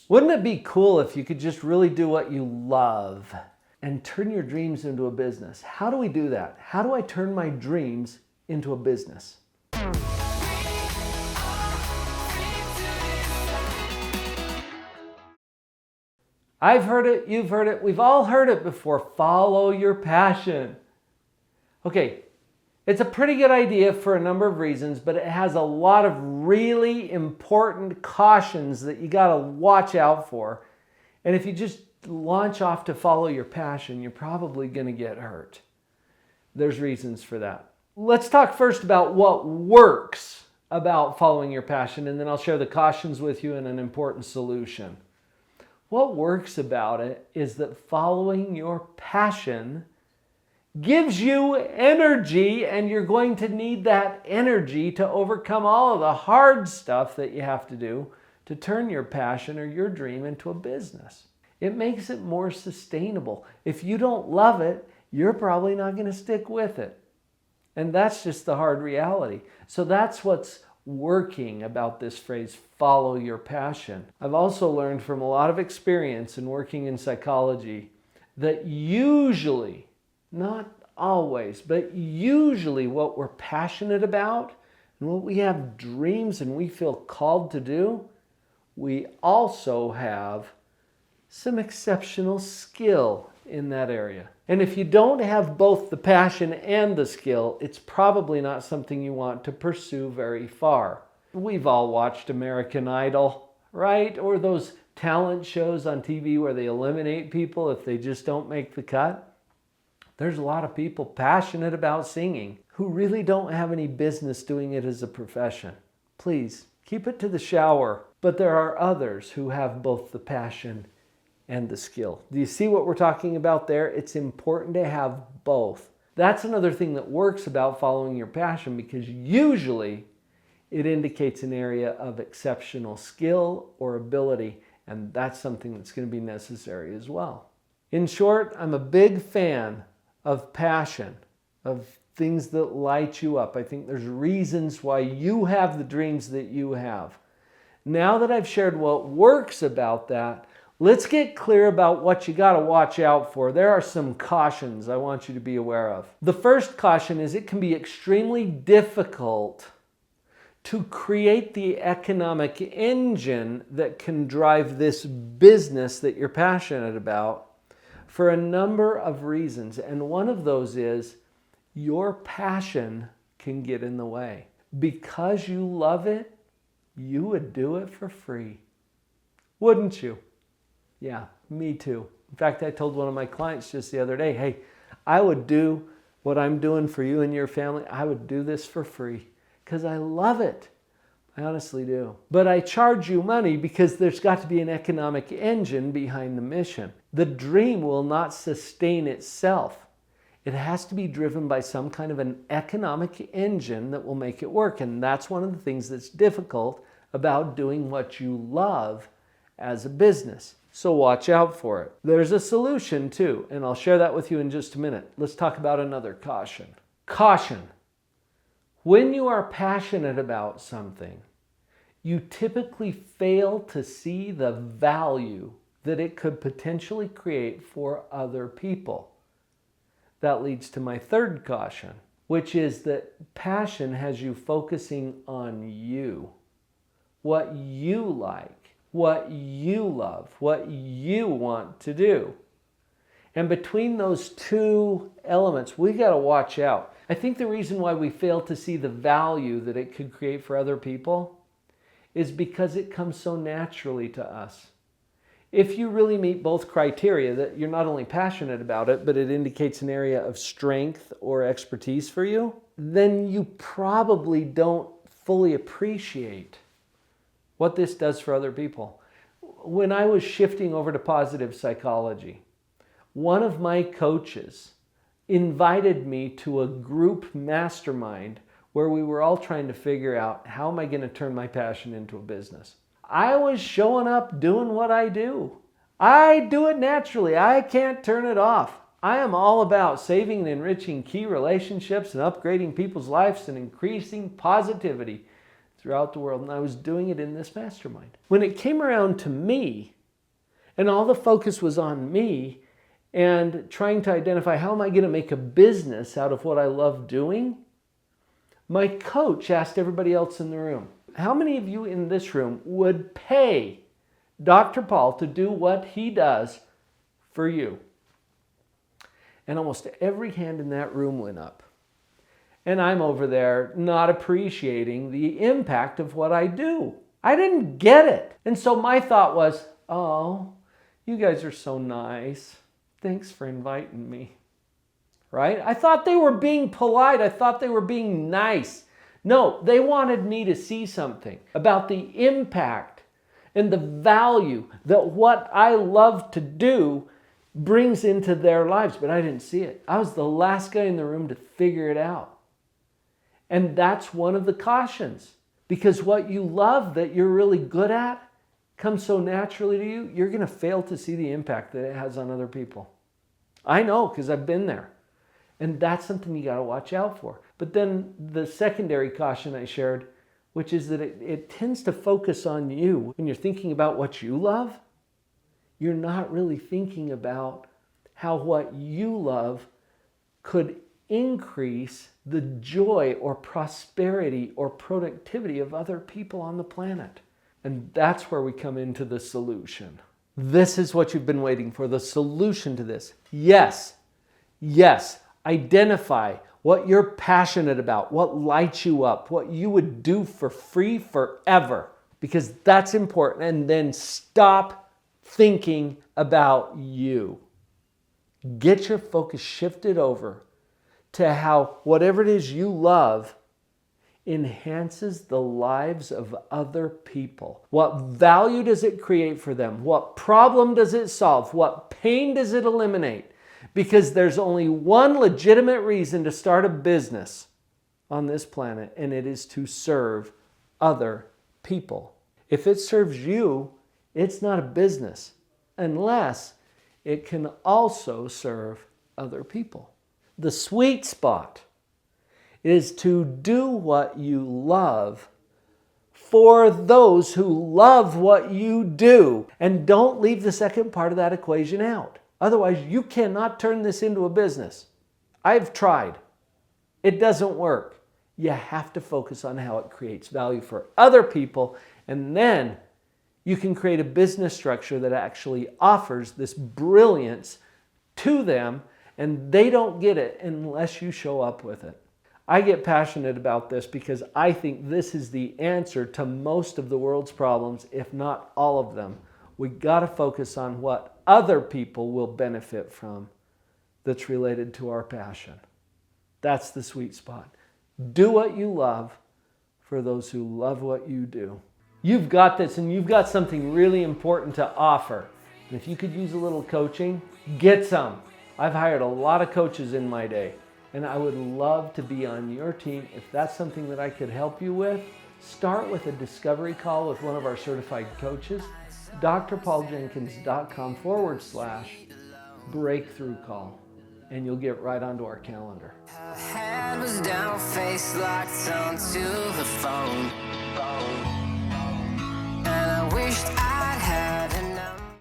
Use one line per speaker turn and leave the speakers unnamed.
Wouldn't it be cool if you could just really do what you love and turn your dreams into a business? How do we do that? How do I turn my dreams into a business? I've heard it, you've heard it, we've all heard it before. Follow your passion. Okay, it's a pretty good idea for a number of reasons, but it has a lot of really important cautions that you got to watch out for. And if you just launch off to follow your passion, you're probably going to get hurt. There's reasons for that. Let's talk first about what works about following your passion, and then I'll share the cautions with you and an important solution. What works about it is that following your passion gives you energy, and you're going to need that energy to overcome all of the hard stuff that you have to do to turn your passion or your dream into a business. It makes it more sustainable. If you don't love it, you're probably not going to stick with it. And that's just the hard reality. So that's what's working about this phrase, follow your passion. I've also learned from a lot of experience in working in psychology that usually, not always, but usually what we're passionate about and what we have dreams and we feel called to do, we also have some exceptional skill in that area. And if you don't have both the passion and the skill, it's probably not something you want to pursue very far. We've all watched American Idol, right? Or those talent shows on TV where they eliminate people if they just don't make the cut. There's a lot of people passionate about singing who really don't have any business doing it as a profession. Please, keep it to the shower. But there are others who have both the passion and the skill. Do you see what we're talking about there? It's important to have both. That's another thing that works about following your passion, because usually it indicates an area of exceptional skill or ability, and that's something that's going to be necessary as well. In short, I'm a big fan of passion, of things that light you up. I think there's reasons why you have the dreams that you have. Now that I've shared what works about that, let's get clear about what you got to watch out for. There are some cautions I want you to be aware of. The first caution is it can be extremely difficult to create the economic engine that can drive this business that you're passionate about for a number of reasons. And one of those is your passion can get in the way. Because you love it, you would do it for free. Wouldn't you? Yeah, me too. In fact, I told one of my clients just the other day, hey, I would do what I'm doing for you and your family. I would do this for free because I love it. I honestly do. But I charge you money because there's got to be an economic engine behind the mission. The dream will not sustain itself. It has to be driven by some kind of an economic engine that will make it work. And that's one of the things that's difficult about doing what you love as a business. So watch out for it. There's a solution too, and I'll share that with you in just a minute. Let's talk about another caution. Caution. When you are passionate about something, you typically fail to see the value that it could potentially create for other people. That leads to my third caution, which is that passion has you focusing on you, what you like, what you love, what you want to do. And between those two elements, we got to watch out. I think the reason why we fail to see the value that it could create for other people is because it comes so naturally to us. If you really meet both criteria, that you're not only passionate about it, but it indicates an area of strength or expertise for you, then you probably don't fully appreciate what this does for other people. When I was shifting over to positive psychology, one of my coaches invited me to a group mastermind where we were all trying to figure out, how am I going to turn my passion into a business? I was showing up doing what I do. I do it naturally. I can't turn it off. I am all about saving and enriching key relationships and upgrading people's lives and increasing positivity throughout the world. And I was doing it in this mastermind. When it came around to me and all the focus was on me and trying to identify how am I going to make a business out of what I love doing, my coach asked everybody else in the room, how many of you in this room would pay Dr. Paul to do what he does for you? And almost every hand in that room went up. And I'm over there not appreciating the impact of what I do. I didn't get it. And so my thought was, oh, you guys are so nice. Thanks for inviting me. Right? I thought they were being polite. I thought they were being nice. No, they wanted me to see something about the impact and the value that what I love to do brings into their lives. But I didn't see it. I was the last guy in the room to figure it out. And that's one of the cautions. Because what you love that you're really good at comes so naturally to you, you're going to fail to see the impact that it has on other people. I know, because I've been there. And that's something you got to watch out for. But then the secondary caution I shared, which is that it tends to focus on you. When you're thinking about what you love, you're not really thinking about how what you love could increase the joy or prosperity or productivity of other people on the planet. And that's where we come into the solution. This is what you've been waiting for, the solution to this. Yes, identify what you're passionate about, what lights you up, what you would do for free forever, because that's important. And then stop thinking about you. Get your focus shifted over to how whatever it is you love enhances the lives of other people. What value does it create for them? What problem does it solve? What pain does it eliminate? Because there's only one legitimate reason to start a business on this planet, and it is to serve other people. If it serves you, it's not a business unless it can also serve other people. The sweet spot is to do what you love for those who love what you do. And don't leave the second part of that equation out. Otherwise, you cannot turn this into a business. I've tried. It doesn't work. You have to focus on how it creates value for other people, and then you can create a business structure that actually offers this brilliance to them, and they don't get it unless you show up with it. I get passionate about this because I think this is the answer to most of the world's problems, if not all of them. We got to focus on what other people will benefit from that's related to our passion. That's the sweet spot. Do what you love for those who love what you do. You've got this, and you've got something really important to offer. And if you could use a little coaching, get some. I've hired a lot of coaches in my day, and I would love to be on your team. If that's something that I could help you with, start with a discovery call with one of our certified coaches, drpauljenkins.com/breakthrough call, and you'll get right onto our calendar.
Her head was down, face locked onto the phone.